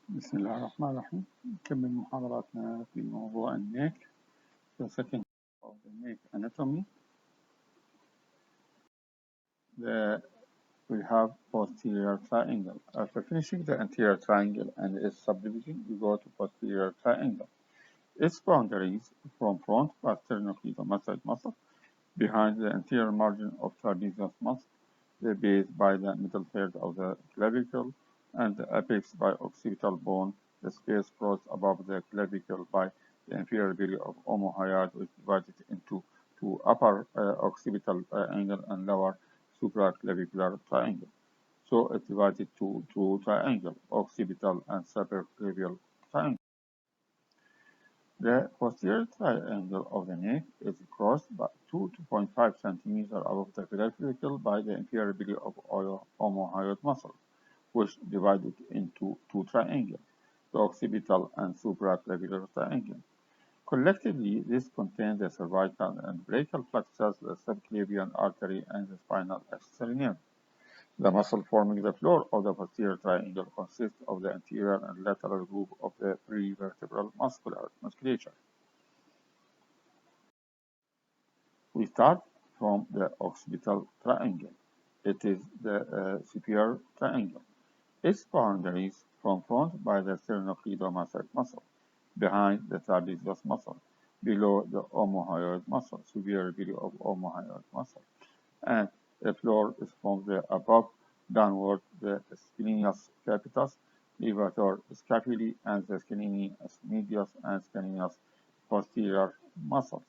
بسم الله الرحمن الرحيم. نكمل محاضراتنا في موضوع النيك. The second of the neck anatomy. We have posterior triangle. After finishing the anterior triangle and its subdivision, we go to posterior triangle. Its boundaries from front by sternocleidomastoid muscle, behind the anterior margin of trapezius muscle, the base by the middle third of the clavicle, and the apex by occipital bone. The space crossed above the clavicle by the inferior belly of omohyoid, which is divided into two upper occipital triangle and lower supraclavicular triangle. So it's divided to two triangle, occipital and supraclavicular triangle. The posterior triangle of the neck is crossed by 2.5 centimeters above the clavicle by the inferior belly of omohyoid muscle, which divided into two triangles, the occipital and supraclavicular triangle. Collectively, this contains the cervical and brachial plexus, the subclavian artery, and the spinal accessory nerve. The muscle forming the floor of the posterior triangle consists of the anterior and lateral group of the prevertebral musculature. We start from the occipital triangle. It is the superior triangle. Its boundaries from front by the sternocleidomastoid muscle, behind the trapezius muscle, below the omohyoid muscle, superior belly of omohyoid muscle, and the floor is from the above downward the scalenus capitis, levator scapulae, and the scalenus medius and scalenus posterior muscles.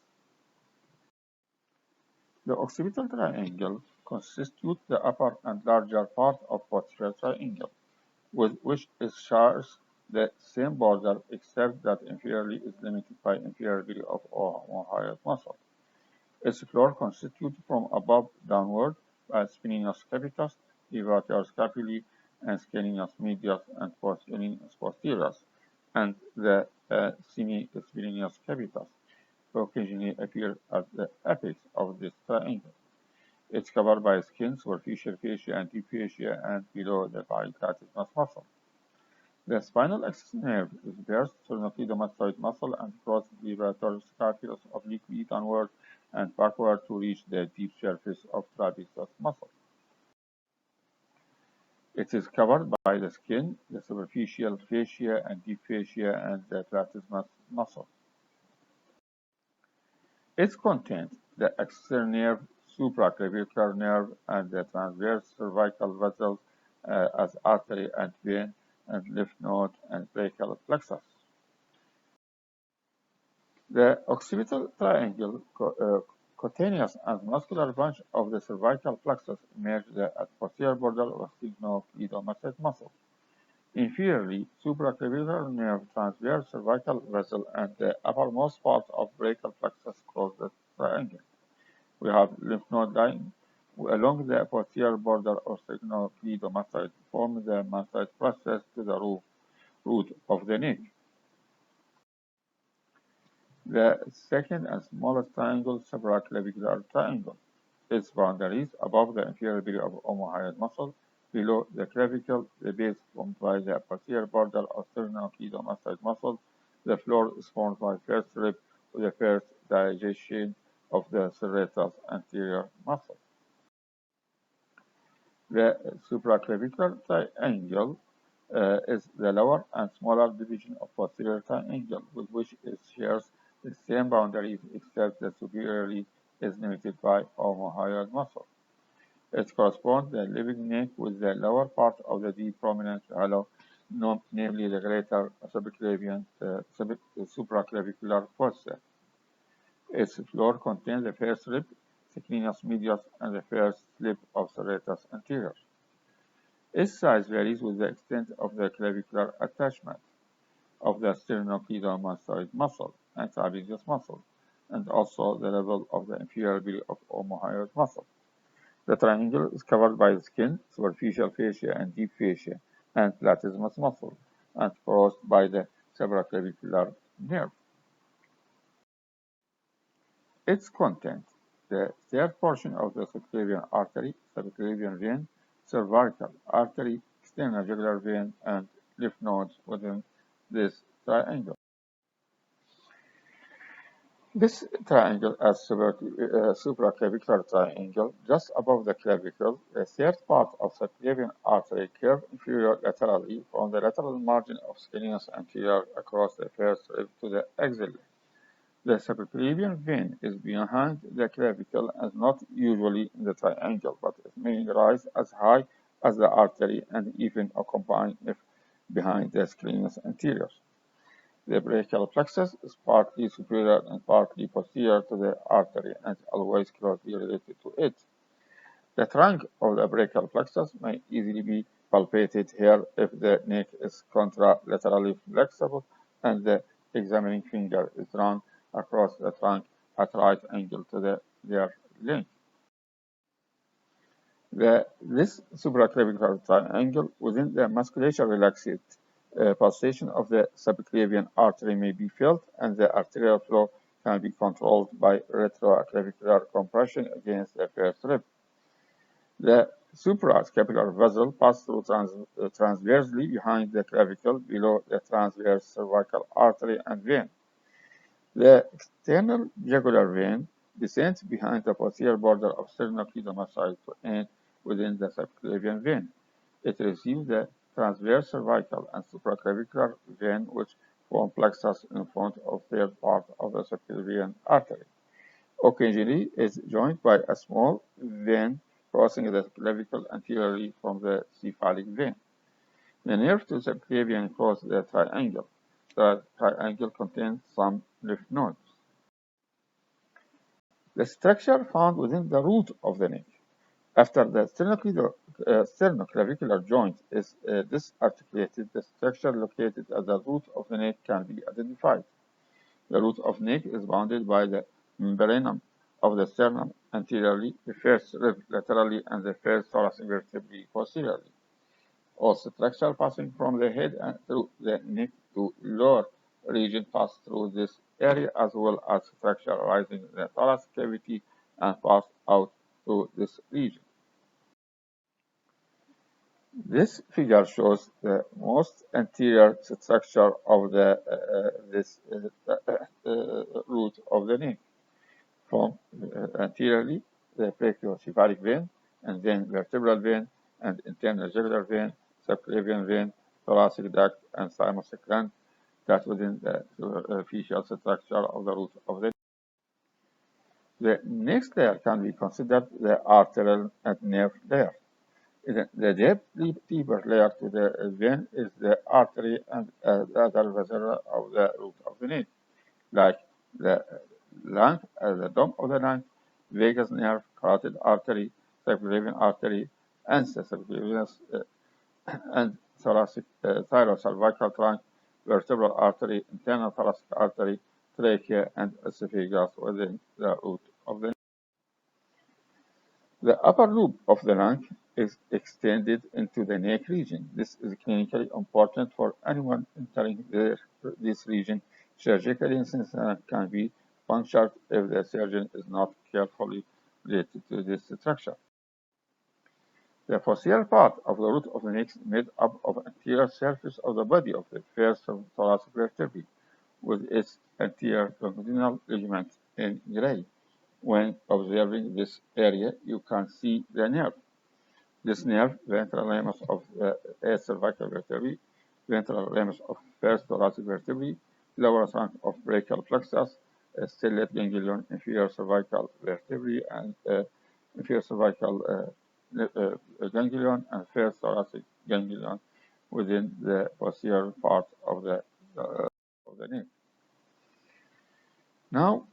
The occipital triangle constitutes the upper and larger part of posterior triangle, with which it shares the same border except that inferiorly is limited by inferior belly of omohyoid muscle. Its floor constitutes from above downward by scalenus capitis, levator scapulae, and scalenus medius and scalenus posterior, and the semi-scalenus capitis occasionally appear at the apex of this triangle. It's covered by skin, superficial fascia, and deep fascia, and below the bilateral muscle. The spinal axis nerve is pairs sternocleidomastoid muscle and crosses levator scapulus obliquely downward and backward to reach the deep surface of trapezius muscle. It is covered by the skin, the superficial fascia and deep fascia, and the platysmus muscle. Its content, the accessory nerve, supraclavicular nerve, and the transverse cervical vessels as artery and vein, and lymph node and brachial plexus. The occipital triangle, cutaneous and muscular bunch of the cervical plexus emerge at posterior border of sternocleidomastoid muscle. Inferiorly, supraclavicular nerve, transverse cervical vessel, and the uppermost part of brachial plexus cross the triangle. We have lymph node lying along the posterior border of sternocleidomastoid, form the mastoid process to the root of the neck. The second and smallest triangle, supraclavicular triangle. Its boundaries above the inferior belly of omohyoid muscle, below the clavicle, the base formed by the posterior border of sternocleidomastoid muscle. The floor is formed by first rib with the first digestion of the serratus anterior muscle. The supraclavicular triangle is the lower and smaller division of posterior triangle, with which it shares the same boundaries except the superiorly is limited by omohyoid muscle. It corresponds the living neck with the lower part of the deep prominent hollow, namely the greater supraclavicular fossa. Its floor contains the first rib, scalenus medius, and the first slip of serratus anterior. Its size varies with the extent of the clavicular attachment of the sternocleidomastoid muscle and trapezius muscle, and also the level of the inferior belly of omohyoid muscle. The triangle is covered by the skin, superficial fascia, and deep fascia, and platysmus muscle, and crossed by the supraclavicular nerve. Its content, the third portion of the subclavian artery, subclavian vein, cervical artery, external jugular vein, and lymph nodes within this triangle. This triangle is supraclavicular triangle just above the clavicle. The third part of the subclavian artery curves inferior laterally from the lateral margin of scalenus anterior across the first rib to the axilla. The subclavian vein is behind the clavicle and not usually in the triangle, but it may rise as high as the artery and even occupying it behind the scalenus anterior. The brachial plexus is partly superior and partly posterior to the artery and always closely related to it. The trunk of the brachial plexus may easily be palpated here if the neck is contralaterally flexible and the examining finger is drawn across the trunk at right angle to their length. This supraclavicular triangle within the musculature relaxed pulsation of the subclavian artery may be felt, and the arterial flow can be controlled by retroclavicular compression against the first rib. The suprascapular vessel passes through transversely behind the clavicle below the transverse cervical artery and vein. The external jugular vein descends behind the posterior border of sternocleidomastoid to end within the subclavian vein. It receives the transverse cervical and supraclavicular vein which form plexus in front of third part of the subclavian artery. Occasionally, it is joined by a small vein crossing the clavicle anteriorly from the cephalic vein. The nerve to the subclavian crosses the triangle. The triangle contains some lymph nodes. The structure found within the root of the neck. After the sternoclavicular joint is disarticulated, the structure located at the root of the neck can be identified. The root of the neck is bounded by the membranum of the sternum anteriorly, the first rib laterally, and the first thoracic vertebrae posteriorly. All structure passing from the head and through the neck to lower region pass through this area, as well as structure arising in the thoracic cavity and pass out through this region. This figure shows the most anterior structure of this root of the neck. From anteriorly, the brachiocephalic vein, and then vertebral vein, and internal jugular vein, subclavian vein, thoracic duct, and thymosis gland, that within the superficial structure of the root of the neck. The next layer can be considered the arterial and nerve layer. The deeper layer to the vein is the artery and the other vessels of the root of the neck, like the lung, the dome of the lung, vagus nerve, carotid artery, subclavian artery, and the subclavian and thoracic thyrocervical trunk, vertebral artery, internal thoracic artery, trachea, and esophagus within the root of the neck. The upper lobe of the lung is extended into the neck region. This is clinically important for anyone entering this region surgically, since it can be punctured if the surgeon is not carefully related to this structure. The posterior part of the root of the neck is made up of the anterior surface of the body of the first thoracic vertebrae, with its anterior longitudinal ligament in gray. When observing this area, you can see the nerve. This nerve, ventral ramus of the cervical vertebrae, ventral ramus of first thoracic vertebrae, lower trunk of brachial plexus, stellate ganglion, inferior cervical vertebrae, and inferior cervical ganglion, and first thoracic ganglion within the posterior part of the neck. Now,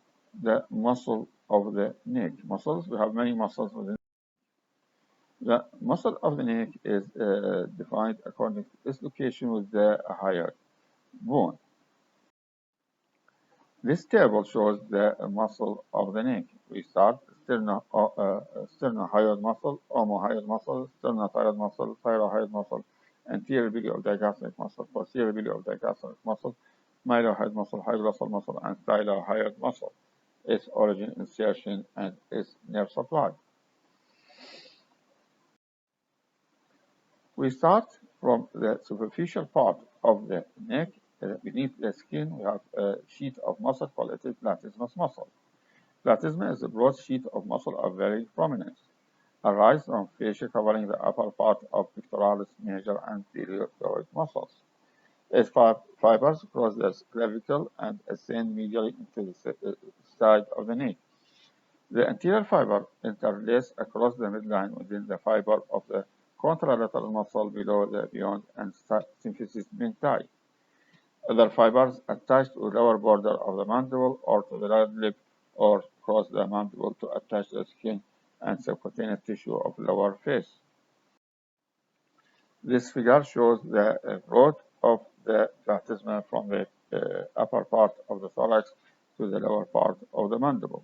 the muscle of the neck. Muscles, we have many muscles within. The muscle of the neck is defined according to its location with the hyoid bone. This table shows the muscle of the neck. We start sternohyoid muscle, omohyoid muscle, sternothyroid muscle, thyroid muscle, anterior biliodigastric muscle, posterior biliodigastric muscle, mylohyoid muscle, hyoglosal muscle, and stylohyoid muscle. Its origin, insertion, and its nerve supply. We start From the superficial part of the neck, beneath the skin, we have a sheet of muscle called platysmus muscle. Platysma is a broad sheet of muscle of very prominence, arise from fascia covering the upper part of pectoralis major and deltoid muscles. Its fibers cross the clavicle and ascend medially into the side of the neck. The anterior fiber interlaces across the midline within the fiber of the contralateral muscle below the beyond and symphysis mentae. Other fibers attach to the lower border of the mandible or to the lower lip or cross the mandible to attach the skin and subcutaneous tissue of lower face. This figure shows the growth of the platysma from the upper part of the thorax to the lower part of the mandible.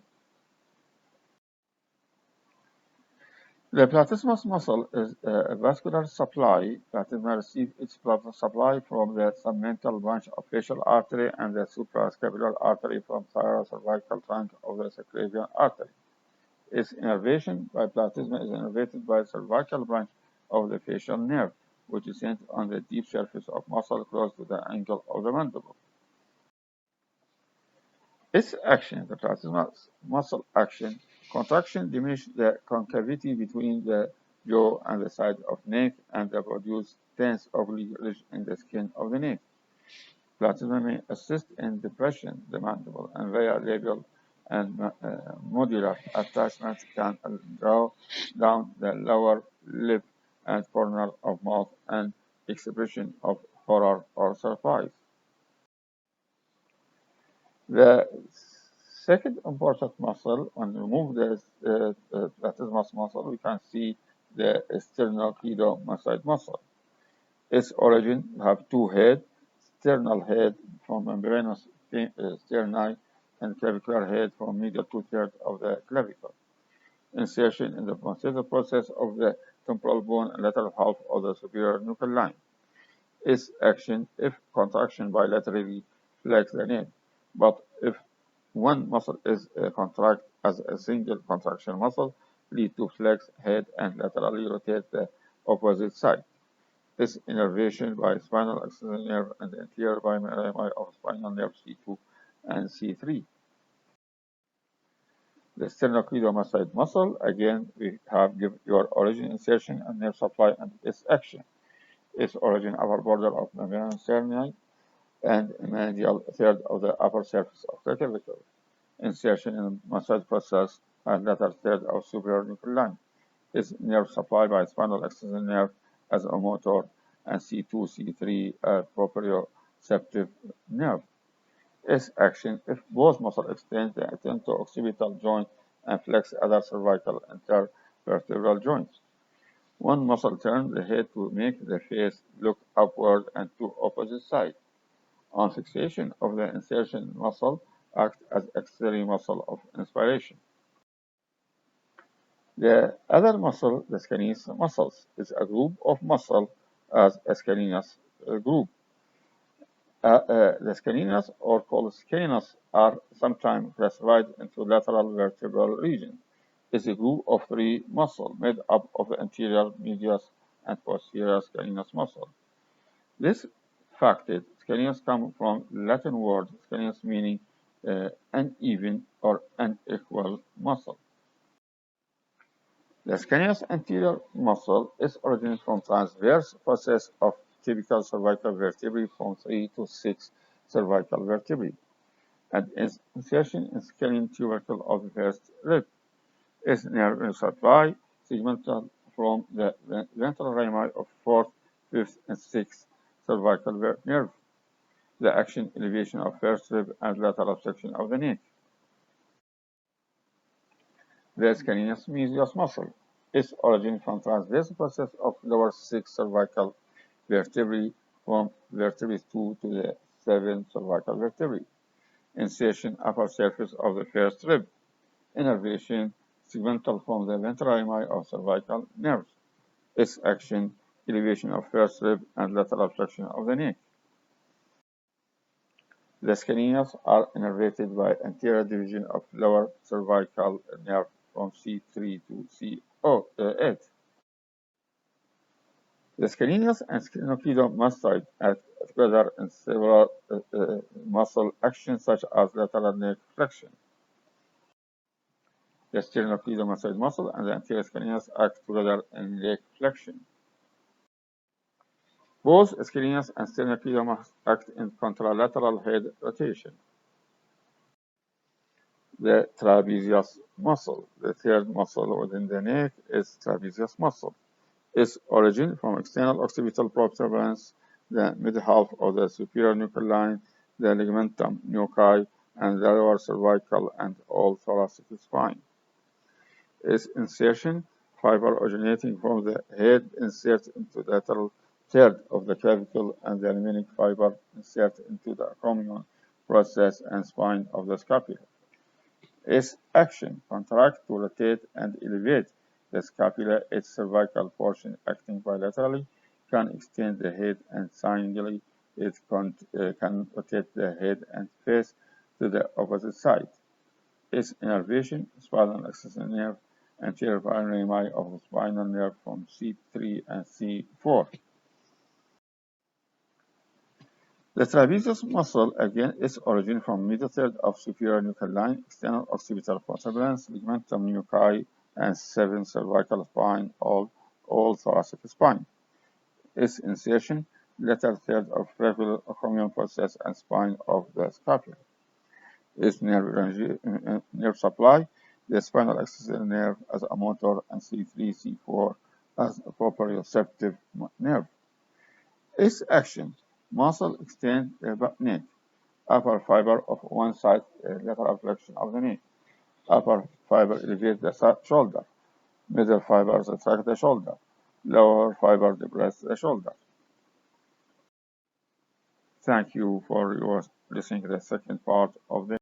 The platysmus muscle is a vascular supply. Platysma receives its blood supply from the submental branch of facial artery and the suprascapular artery from thyrocervical trunk of the sacroiliac artery. Its innervation by platysma is innervated by the cervical branch of the facial nerve, which is centered on the deep surface of muscle close to the angle of the mandible. Its action, the platysmus muscle action, contraction diminishes the concavity between the jaw and the side of neck and produce tense oblique ridge in the skin of the neck. Platysma may assist in depression the mandible and via labial and modular attachments can draw down the lower lip and corner of mouth and expression of horror or surprise. The second important muscle, when we remove the platysmus muscle, we can see the sternocleidomastoid muscle. Its origin have two heads, sternal head from membranous sterni and clavicular head from medial two-thirds of the clavicle. Insertion in the posterior process of the temporal bone and lateral half of the superior nuchal line. Its action, if contraction bilaterally, flex the neck, but if one muscle is contract as a single contraction muscle, lead to flex head and laterally rotate the opposite side. This innervation by spinal axis nerve and anterior bimeria of spinal nerve C2 and C3. The sternocleidomastoid muscle, again, we have give your origin, insertion, and nerve supply and its action. Its origin upper border of membranous sterni and medial third of the upper surface of the clavicle. Insertion in mastoid process and lateral third of superior nuchal line. Its nerve supply by spinal axis nerve as a motor and C2, C3 proprioceptive nerve. Its action, if both muscles extend the occipital joint and flex other cervical intervertebral joints. One muscle turns the head to make the face look upward and to opposite side. On fixation of the insertion muscle, act as axillary muscle of inspiration. The other muscle, the scaneus muscles, is a group of muscle as a scaneus group. The scaneus, or called scanus, are sometimes classified into lateral vertebral region. It's a group of three muscles made up of the anterior, medius, and posterior scaneus muscle. This facet scaneus comes from Latin word scaneus meaning uneven or unequal muscle. The scaneus anterior muscle is originated from transverse process of typical cervical vertebrae from 3 to 6 cervical vertebrae, and its insertion in scalene tubercle of the first rib. Its nerve supply segmental from the ventral rami of 4th, 5th, and 6th cervical nerve. The action elevation of first rib and lateral abduction of the neck. The scaneus medius muscle. Its origin from transverse process of lower 6 cervical vertebrae from vertebrae 2 to the 7 cervical vertebrae. Insertion upper surface of the first rib. Innervation segmental from the ventral rami of cervical nerves. Its action elevation of first rib and lateral abduction of the neck. The scaneus are innervated by anterior division of lower cervical nerve from C3 to C8. The scalenus and sternocleidomastoid act together in several muscle actions such as lateral neck flexion. The sternocleidomastoid muscle and the anterior scalenus act together in leg flexion. Both scalenus and sternocleidomastoid act in contralateral head rotation. The trapezius muscle, the third muscle within the neck, is trapezius muscle. Its origin from external occipital protuberance, the mid-half of the superior nuchal line, the ligamentum nuchae, and the lower cervical and all thoracic spine. Its insertion, fiber originating from the head, insert into the lateral third of the clavicle, and the remaining fiber insert into the acromion process and spine of the scapula. Its action, contract to rotate and elevate the scapula, its cervical portion acting bilaterally, can extend the head, and simultaneously it can rotate the head and face to the opposite side. Its innervation, spinal axis nerve, anterior rami of the spinal nerve from C3 and C4. The trapezius muscle, again, is origin from middle third of superior nuchal line, external occipital protuberance, ligamentum nuchae, and 7 cervical spine, all thoracic spine. Its insertion, lateral third of clavicular acromion process and spine of the scapula. Its nerve supply, the spinal axis nerve as a motor, and C3, C4 as a proprioceptive nerve. Its action, muscle extend the neck, upper fiber of one side lateral flexion of the neck, upper fiber elevate the shoulder, middle fibers attract the shoulder, lower fiber depress the shoulder. Thank you for your listening to the second part of the